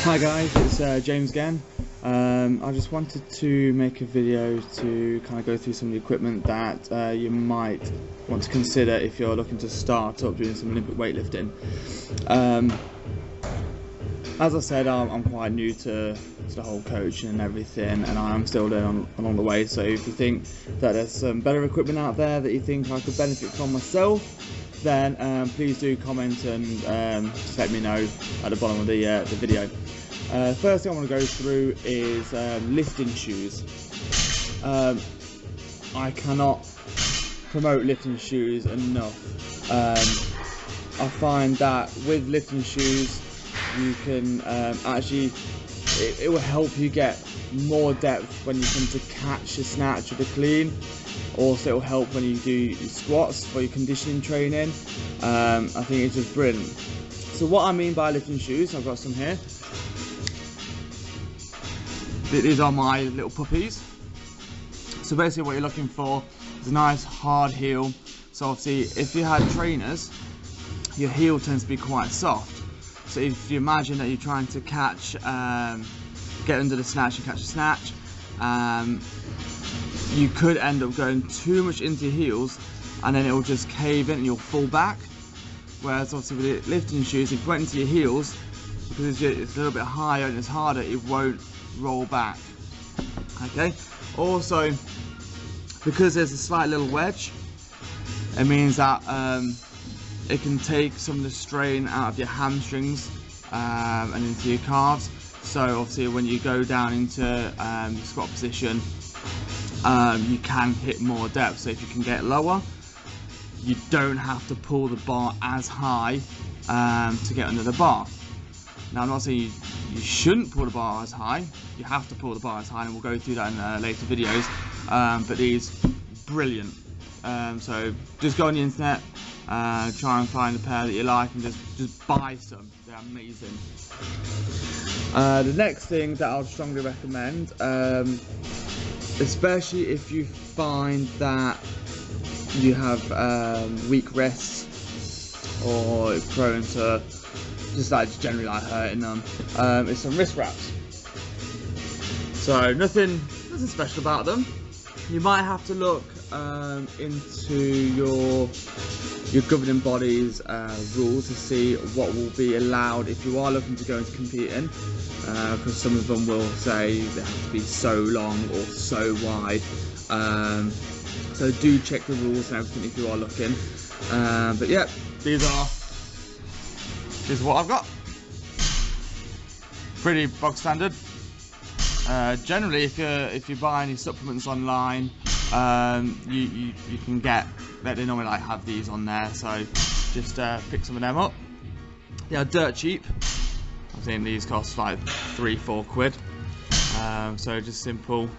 Hi guys, it's James again. I just wanted to make a video to kind of go through some of the equipment that you might want to consider if you're looking to start up doing some Olympic weightlifting. As I said, I'm quite new to the whole coaching and everything, and I'm still learning along the way. So if you think that there's some better equipment out there that you think I could benefit from myself, then please do comment and just let me know at the bottom of the video. First thing I want to go through is lifting shoes. I cannot promote lifting shoes enough. I find that with lifting shoes you can actually, it will help you get more depth when you come to catch a snatch or the clean. Also, it will help when you do your squats for your conditioning training. I think it's just brilliant. So what I mean by lifting shoes, I've got some here. These are my little puppies. So basically what you're looking for is a nice hard heel. So obviously if you had trainers, your heel tends to be quite soft. So if you imagine that you're trying to catch, get under the snatch and catch a snatch, you could end up going too much into your heels and then it will just cave in and you'll fall back. Whereas obviously with the lifting shoes, if you went into your heels, because it's a little bit higher and it's harder, it won't roll back. Okay. Also, because there's a slight little wedge, it means that it can take some of the strain out of your hamstrings and into your calves. So obviously when you go down into your squat position, you can hit more depth. So if you can get lower, you don't have to pull the bar as high to get under the bar. Now I'm not saying you shouldn't pull the bar as high, you have to pull the bar as high, and we'll go through that in later videos, but these, brilliant. So just go on the internet, try and find a pair that you like and just buy some, they're amazing. The next thing that I would strongly recommend, especially if you find that you have weak wrists or prone to just generally hurting them, is some wrist wraps. So nothing special about them. You might have to look into your governing body's rules to see what will be allowed if you are looking to go into competing, because some of them will say they have to be so long or so wide. So do check the rules and everything if you are looking. But yeah, this is what I've got. Pretty bog standard. Generally, if you buy any supplements online, you can get that they normally have these on there. So just pick some of them up. They are dirt cheap. I think these cost like £3–4 quid. So just simple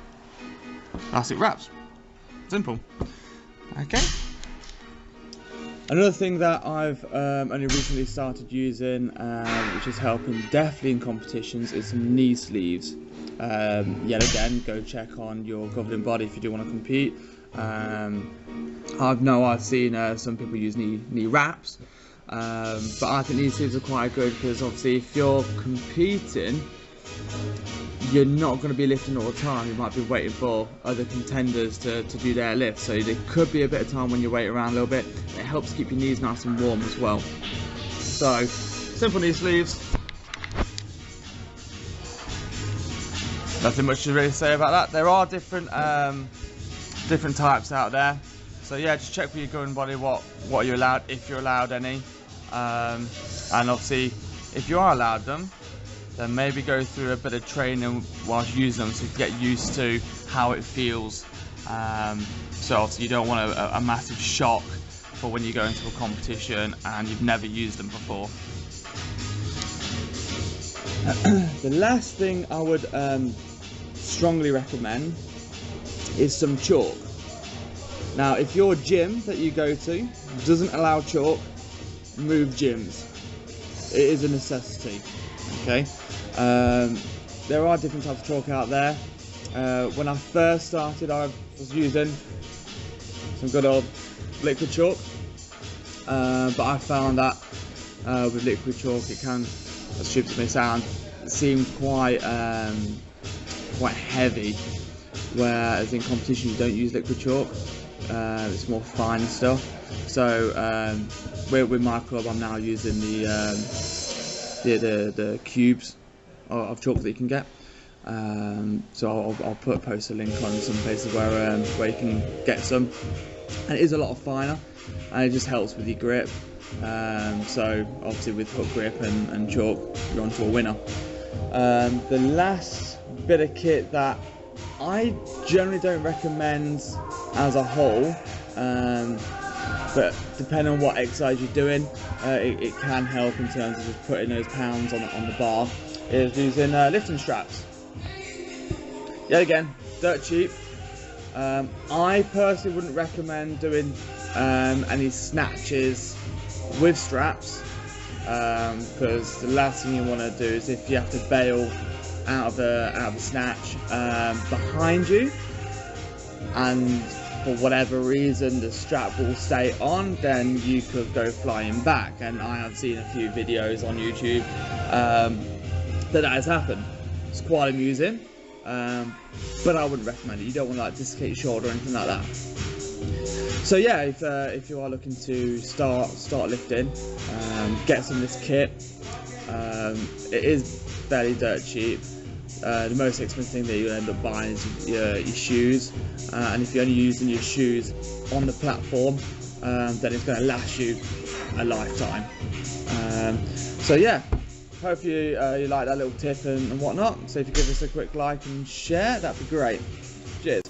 plastic wraps. Simple. Okay. Another thing that I've only recently started using, which is helping definitely in competitions, is some knee sleeves. Yet again, go check on your governing body if you do want to compete. I've seen some people use knee wraps, but I think knee sleeves are quite good because obviously if you're competing, you're not going to be lifting all the time. You might be waiting for other contenders to do their lift, so there could be a bit of time when you wait around a little bit. It helps keep your knees nice and warm as well. So simple knee sleeves. Nothing much to really say about that. There are different types out there, so yeah, just check with your governing body what you're allowed, if you're allowed any, and obviously if you are allowed them, then maybe go through a bit of training whilst using them so you can get used to how it feels. So obviously you don't want a massive shock for when you go into a competition and you've never used them before. The last thing I would strongly recommend is some chalk. Now if your gym that you go to doesn't allow chalk, move gyms. It is a necessity. Okay, there are different types of chalk out there. When I first started, I was using some good old liquid chalk, but I found that with liquid chalk it can, as stupid as it may sound, seemed quite heavy, whereas in competition you don't use liquid chalk. It's more fine stuff. So with my club, I'm now using the cubes of chalk that you can get. So I'll post a link on some places where you can get some, and it is a lot finer, and it just helps with your grip. So obviously with hook grip and chalk, you're onto a winner. The last bit of kit that I generally don't recommend as a whole, but depending on what exercise you're doing, it can help in terms of just putting those pounds on the bar, is using lifting straps. Yet again, dirt cheap. I personally wouldn't recommend doing any snatches with straps, because the last thing you want to do is if you have to bail out of the snatch behind you, and for whatever reason the strap will stay on, then you could go flying back. And I have seen a few videos on YouTube that has happened. It's quite amusing, but I wouldn't recommend it. You don't want to like dislocate your shoulder or anything like that. So yeah, if you are looking to start lifting, get some of this kit. It is fairly dirt cheap. The most expensive thing that you'll end up buying is your shoes, and if you're only using your shoes on the platform, then it's going to last you a lifetime. So yeah, hope you like that little tip and whatnot. So if you give us a quick like and share, that'd be great. Cheers.